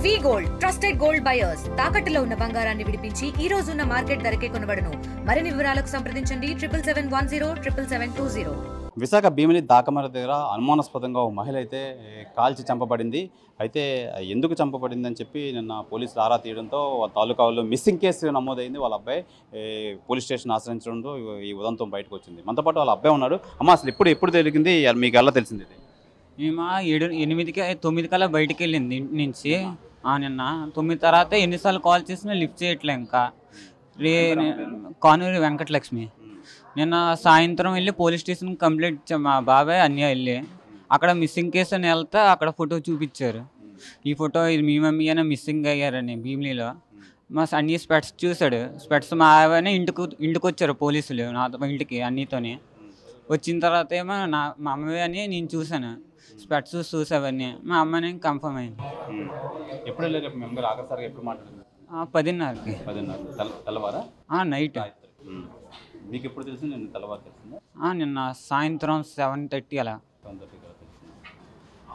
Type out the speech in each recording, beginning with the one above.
వి gold trusted gold buyers తాకట్టులో ఉన్న బంగారాన్ని విడిపించి ఈ రోజు ఉన్న మార్కెట్ ధరకే కొనబడును. మరిన్ని వివరాలకు సంప్రదించండి 7710 విశాఖ భీమిలి దాకమర దగ్గర అనుమానాస్పదంగా ఒక మహిళ అయితే కాల్చి చంపబడింది. అయితే ఎందుకు చంపబడిందని చెప్పి నిన్న పోలీసులు ఆరా తీయడంతో తాలూకాలో మిస్సింగ్ కేసు నమోదైంది. వాళ్ళ అబ్బాయి పోలీస్ స్టేషన్ ఆశ్రయించడంతో ఈ ఉదంతం బయటకు వచ్చింది. మనతో పాటు వాళ్ళ అబ్బాయి ఉన్నాడు. అమ్మ అసలు ఎప్పుడు జరిగింది, మీకు ఎలా తెలిసింది? మేము 9 కల్లా బయటికి వెళ్ళింది ఇంటి నుంచి. నిన్న 9 తర్వాత ఎన్నిసార్లు కాల్ చేసినా లిఫ్ట్ చేయట్లే. ఇంకా కానూరి వెంకటలక్ష్మి నిన్న సాయంత్రం వెళ్ళి పోలీస్ స్టేషన్కి కంప్లైంట్ ఇచ్చాం. మా బాబాయ్ అన్నీ వెళ్ళి అక్కడ మిస్సింగ్ కేసు అని వెళ్తే అక్కడ ఫోటో చూపించారు. ఈ ఫోటో ఇది మీ మమ్మీ అయినా మిస్సింగ్ అయ్యారని భీమిలీలో. మా అన్ని స్పెట్స్ చూశాడు. స్పెట్స్ మా ఆయన ఇంటికి వచ్చారు పోలీసులు నాతో ఇంటికి అన్నితోని. వచ్చిన తర్వాత ఏమో మా అమ్మవి అని నేను చూశాను. స్పెట్స్ చూసావన్నీ మా అమ్మని కన్ఫర్మ్ అయింది. ఎప్పుడు వెళ్ళారు? ఎప్పుడు మాట్లాడారు? 10:30కి. తెల్లవారా? నైట్. మీకు ఎప్పుడు తెలిసింది? నిన్న తెల్లవారు తెలిసిందా? నిన్న సాయంత్రం 7:30 అలా.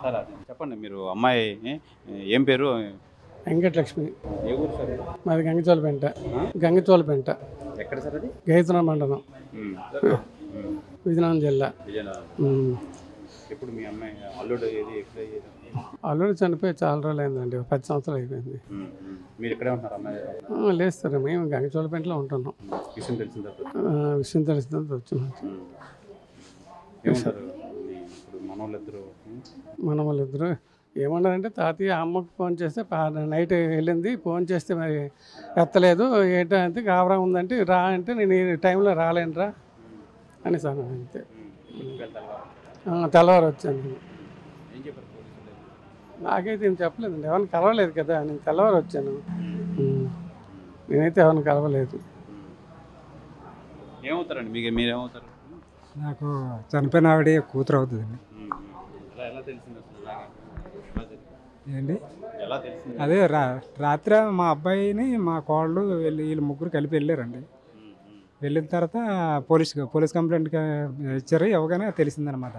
సరే చెప్పండి, మీరు అమ్మాయి ఏం పేరు? వెంకటలక్ష్మి. ఏ ఊరు సార్? మాది గంగచోలపేంట. ఎక్కడ సార్ అది? గైతున మండలం, విజయనగరం జిల్లా. ఇప్పుడు మీ అమ్మాయి అల్లుడు అల్లుడు చనిపోయి చాలా రోజులు అయిందండి, 10 సంవత్సరాలు అయిపోయింది. మీరు ఇక్కడే ఉంటున్నారు? అమ్మాయి లేదు సార్, మేము గంగచోలపేంటలో ఉంటున్నాం. విషయం తెలిసిన తర్వాత వచ్చినాం. ఏమంటారు మన వాళ్ళిద్దరు ఏమన్నారంటే, తాతయ్య అమ్మకు ఫోన్ చేస్తే నైట్ వెళ్ళింది, ఫోన్ చేస్తే మరి ఎత్తలేదు, ఏంటంటే గాబరా ఉందంటే రా అంటే నేను ఈ టైంలో రాలేనురా అని సార్. అంతే. తెల్లవారు వచ్చాను. నాకైతే ఏం చెప్పలేదండి, ఎవరిని కలవలేదు కదా, నేను తెల్లవారు వచ్చాను. నేనైతే ఎవరిని కలవలేదు. ఏమవుతారండి మీరేమవుతారు? నాకు చనిపోయిన ఆవిడ కూతురు అవుతుందండి. ఏంటి అదే రాత్రి మా అబ్బాయిని మా కోళ్ళు వీళ్ళు ముగ్గురు కలిపి వెళ్ళారండి. వెళ్ళిన తర్వాత పోలీస్ కంప్లైంట్ ఇచ్చారు. ఇవ్వగానే తెలిసిందనమాట.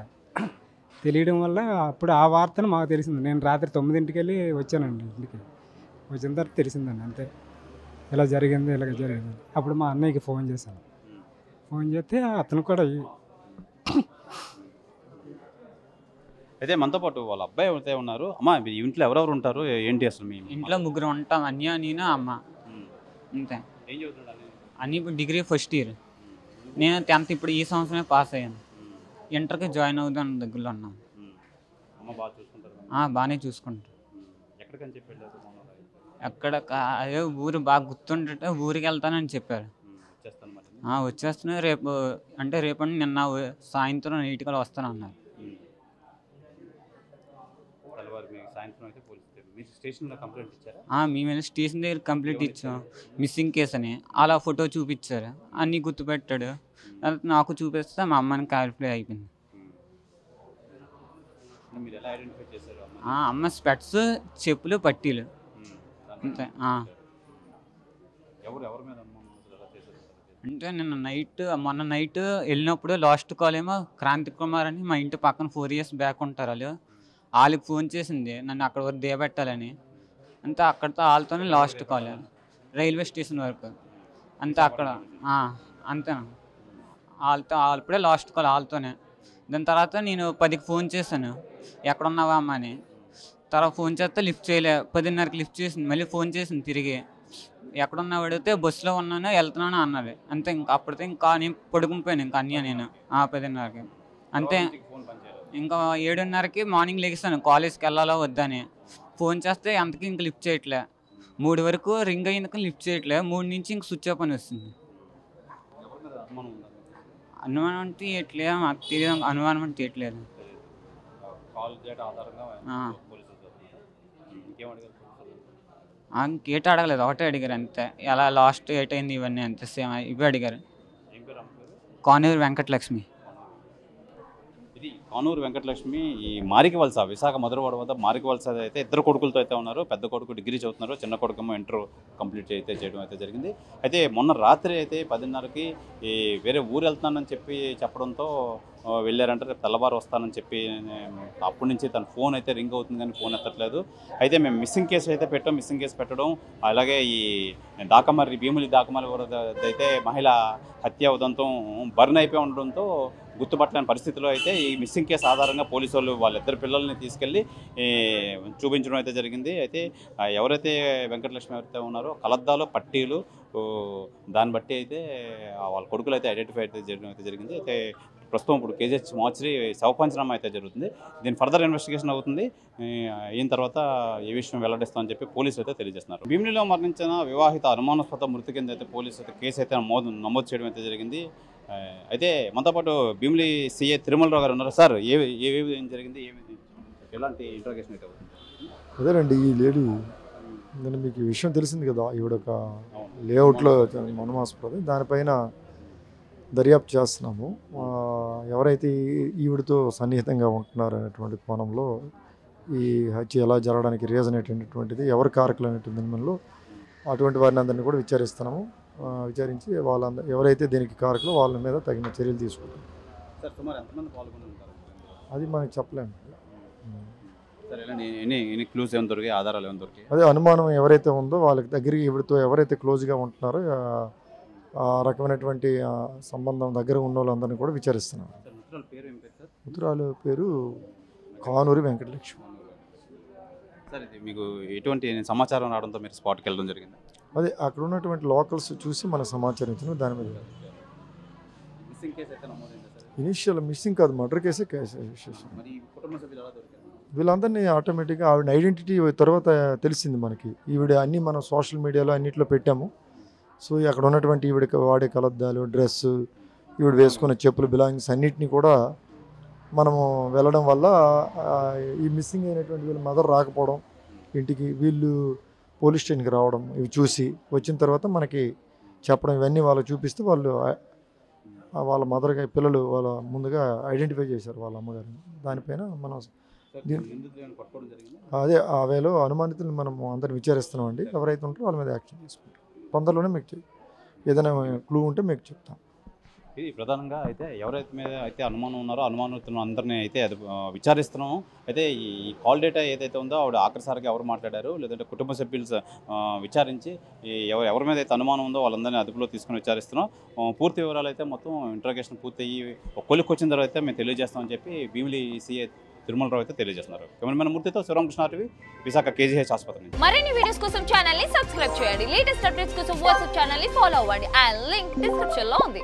తెలియడం వల్ల అప్పుడు ఆ వార్తను మాకు తెలిసింది. నేను రాత్రి 9ంటికి వెళ్ళి వచ్చానండి ఇంటికి. వచ్చిన తర్వాత తెలిసిందండి. అంతే, ఇలా జరిగింది. అప్పుడు మా అన్నయ్యకి ఫోన్ చేశాను. ఫోన్ చేస్తే అతను కూడా అయితే మనతో పాటు వాళ్ళ అబ్బాయి అయితే ఉన్నారు. అమ్మ ఇంట్లో ఎవరెవరు ఉంటారు, ఏంటి అసలు? మీ ఇంట్లో ముగ్గురు ఉంటాం, అన్య నేను అమ్మ. అంతే. ఏం చదువుతున్నాడు? అన్నీ ఇప్పుడు డిగ్రీ ఫస్ట్ ఇయర్. నేను 10th ఇప్పుడు ఈ సంవత్సరమే పాస్ అయ్యాను. ఇంటర్కి జాయిన్ అవుదాం దగ్గరలో ఉన్నాం. బాగానే చూసుకుంటారు. ఎక్కడికని చెప్పి వెళ్ళారు? ఎక్కడ అదే ఊరు బాగా గుర్తుంటే ఊరికి వెళ్తానని చెప్పారు. వచ్చేస్తున్నా రేపు అంటే రేపటి నిన్న సాయంత్రం 8 కల్లా వస్తాను అన్నారు. మేము స్టేషన్ దగ్గర కంప్లైంట్ ఇచ్చాం, మిస్సింగ్ కేసు అని. అలా ఫోటో చూపించారు, అన్నీ గుర్తుపెట్టాడు. నాకు చూపిస్తే మా అమ్మని క్లారిఫై అయిపోయింది. అమ్మ స్పెట్స్, చెప్పులు, పట్టీలు అంతే. అంటే మొన్న నైట్ వెళ్ళినప్పుడు లాస్ట్ కాల్ ఏమో క్రాంతి కుమార్ అని మా ఇంటి పక్కన 4 years బ్యాక్ ఉంటారు. వాళ్ళకి ఫోన్ చేసింది నన్ను అక్కడ వరకు దిగబెట్టాలని. అంతే, అక్కడితో వాళ్ళతోనే లాస్ట్ కాల్. రైల్వే స్టేషన్ వరకు అంతే. అక్కడ అంతే, వాళ్ళప్పుడే లాస్ట్ కాల్ వాళ్ళతోనే. దాని తర్వాత నేను 10కి ఫోన్ చేశాను, ఎక్కడున్నావా అమ్మ అని. తర్వాత ఫోన్ చేస్తే లిఫ్ట్ చేయలే. 10:30కి లిఫ్ట్ చేసింది, మళ్ళీ ఫోన్ చేసింది తిరిగి. ఎక్కడున్నావు అడిగితే బస్సులో ఉన్నాను వెళ్తున్నాను అన్నది. అంతే, ఇంకా అప్పటితో ఇంకా నేను పడుకునిపోయాను. ఇంకా అన్నీ నేను 10:30కి అంతే. ఇంకా 7:30కి మార్నింగ్ లెగిస్తాను కాలేజ్కి వెళ్ళాలో వద్దని. ఫోన్ చేస్తే అంతకీ ఇంక లిఫ్ట్ చేయట్లే. 3 వరకు రింగ్ అయ్యింది, లిఫ్ట్ చేయట్లే. 3 నుంచి ఇంక స్విచ్ ఆఫ్ అని వస్తుంది. అనుమానం అంటే ఎట్లేదు, మాకు తెలియదు. అనుమానం అంటే ఎట్లేదు. ఇంకేట అడగలేదు, ఒకటే అడిగారు అంతే. ఎలా లాస్ట్ ఏట్ అయింది ఇవన్నీ అంతే, సేమ్ ఇవి అడిగారు. కానూరి వెంకటలక్ష్మి. ఇది కానూరు వెంకటలక్ష్మి ఈ మారికవలస, విశాఖ మధురవాడ వద్ద మారికవలస అయితే 2 కొడుకులతో అయితే ఉన్నారు. పెద్ద కొడుకు డిగ్రీ చదువుతున్నారు, చిన్న కొడుకేమో ఇంటర్ కంప్లీట్ చేయడం అయితే జరిగింది. అయితే మొన్న రాత్రి అయితే 10:30కి వేరే ఊరు వెళ్తున్నానని చెప్పడంతో వెళ్ళారంటే రేపు తెల్లవారు వస్తానని చెప్పి అప్పటి నుంచి తన ఫోన్ అయితే రింగ్ అవుతుంది కానీ ఫోన్ ఎత్తట్లేదు. అయితే మేము మిస్సింగ్ కేసు అయితే పెట్టాం. మిస్సింగ్ కేసు పెట్టడం అలాగే ఈ భీమిలి దాకమర్రి అయితే మహిళ హత్య ఉదంతం బర్న్ అయిపోయి ఉండడంతో గుర్తుపట్టలేని పరిస్థితిలో అయితే ఈ మిస్సింగ్ కేసు ఆధారంగా పోలీసు వాళ్ళు వాళ్ళిద్దరు పిల్లల్ని తీసుకెళ్ళి చూపించడం అయితే జరిగింది. అయితే ఎవరైతే వెంకటలక్ష్మి ఎవరైతే ఉన్నారో కలద్దాలో పట్టీలు దాన్ని బట్టి అయితే వాళ్ళ కొడుకులు అయితే ఐడెంటిఫై అయితే చేయడం అయితే జరిగింది. అయితే ప్రస్తుతం ఇప్పుడు కేజీహెచ్ మార్చి శవపంచనామా అయితే జరుగుతుంది. దీని ఫర్దర్ ఇన్వెస్టిగేషన్ అవుతుంది. అయిన తర్వాత ఏ విషయం వెల్లడిస్తామని చెప్పి పోలీసులు అయితే తెలియజేస్తున్నారు. భీమిలిలో మరణించిన వివాహిత అనుమానాస్పద మృతి కింద అయితే పోలీసు అయితే కేసు అయితే నమోదు చేయడం అయితే జరిగింది. అయితే మనతో పాటు భీమిలి సిఐ తిరుమలరావు గారు ఉన్నారు. సార్ ఏం జరిగింది, ఎలాంటి ఇంట్రాగేషన్ అయితే అవుతుంది? అదేనండి, ఈ లేడీ నేను మీకు ఈ విషయం తెలిసింది కదా, ఈవిడొక లేఅవుట్లో అనుమానాస్పద దానిపైన దర్యాప్తు చేస్తున్నాము. ఎవరైతే ఈవిడతో సన్నిహితంగా ఉంటున్నారు అనేటువంటి కోణంలో ఈ హత్య ఎలా జరగడానికి రీజన్ ఏంటనేటువంటిది ఎవరు కారకులు అనేటువంటి దానిలో అటువంటి వారిని అందరినీ కూడా విచారిస్తున్నాము. విచారించి ఎవరైతే దీనికి కారకులో వాళ్ళ మీద తగిన చర్యలు తీసుకుంటాం. అది మనకి చెప్పలేము. అదే అనుమానం ఎవరైతే ఉందో వాళ్ళకి దగ్గరికి ఈవిడతో ఎవరైతే క్లోజ్గా ఉంటున్నారో ఆ రకమైనటువంటి సంబంధం దగ్గర ఉన్న వాళ్ళందరినీ కూడా విచారిస్తున్నాం. ఉత్తరాల పేరు కానూరి వెంకటలక్ష్మి. సార్ ఇది మీకు ఎటువంటి సమాచారం రావడంతో మీరు స్పాట్కి వెళ్ళడం జరిగింది? అదే అక్కడ ఉన్నటువంటి లోకల్స్ చూసి మన సమాచారం ఇచ్చిన దాని మీద ఇనిషియల్ మిస్సింగ్ కాదు, మర్డర్ కేసే విశేషం. వీళ్ళందరినీ ఆటోమేటిక్గా ఆవిడ ఐడెంటిటీ తర్వాత తెలిసింది మనకి. ఈవిడ అన్నీ మనం సోషల్ మీడియాలో అన్నింటిలో పెట్టాము. సో అక్కడ ఉన్నటువంటి ఈవిడ వాడే కలద్దాలు, డ్రెస్సు, ఈవిడ వేసుకున్న చెప్పులు, బిలాంగింగ్స్ అన్నిటినీ కూడా మనము వెళ్ళడం వల్ల ఈ మిస్సింగ్ అయినటువంటి వీళ్ళ మదర్ రాకపోవడం, ఇంటికి వీళ్ళు పోలీస్ స్టేషన్కి రావడం, ఇవి చూసి వచ్చిన తర్వాత మనకి చెప్పడం, ఇవన్నీ వాళ్ళు చూపిస్తే వాళ్ళు వాళ్ళ మదర్గా పిల్లలు వాళ్ళ ముందుగా ఐడెంటిఫై చేశారు వాళ్ళ అమ్మగారిని. దానిపైన మనం అదే ఆ వేలో అనుమానితులను మనం అందరిని విచారిస్తున్నామండి. ఎవరైతే ఉంటారో వాళ్ళ మీద యాక్షన్ తీసుకుంటాం. తొందరలోనే మీకు ఏదైనా క్లూ ఉంటే మీకు చెప్తాం. ఇది ప్రధానంగా అయితే ఎవరైతే మీద అయితే అనుమానం ఉన్నారో అనుమానితులను అందరినీ అయితే విచారిస్తున్నాము. అయితే ఈ కాల్ డేటా ఏదైతే ఉందో ఆవిడ ఆఖరిసారిగా ఎవరు మాట్లాడారు లేదంటే కుటుంబ సభ్యులు విచారించి ఎవరి మీద అయితే అనుమానం ఉందో వాళ్ళందరినీ అదుపులో తీసుకుని విచారిస్తున్నాం. పూర్తి వివరాలు అయితే మొత్తం ఇంట్రాగేషన్ పూర్తయ్యి కొలికి వచ్చిన తర్వాత అయితే మేము తెలియజేస్తామని చెప్పి భీమిలి సిఐ తిరుమలరావు అయితే తెలియజేస్తున్నారు. కెమెరామెన్ మూర్తితో శివరామకృష్ణ టీవీ, విశాఖ కేజీహెచ్ ఆసుపత్రి. మరిన్ని వీడియోస్ కోసం ఛానల్ ని సబ్స్క్రైబ్ చేయండి. లేటెస్ట్ అప్డేట్స్ కోసం వాట్సాప్ ఛానల్ ని ఫాలో అవ్వండి. అండ్ లింక్ డిస్క్రిప్షన్ లో ఉంది.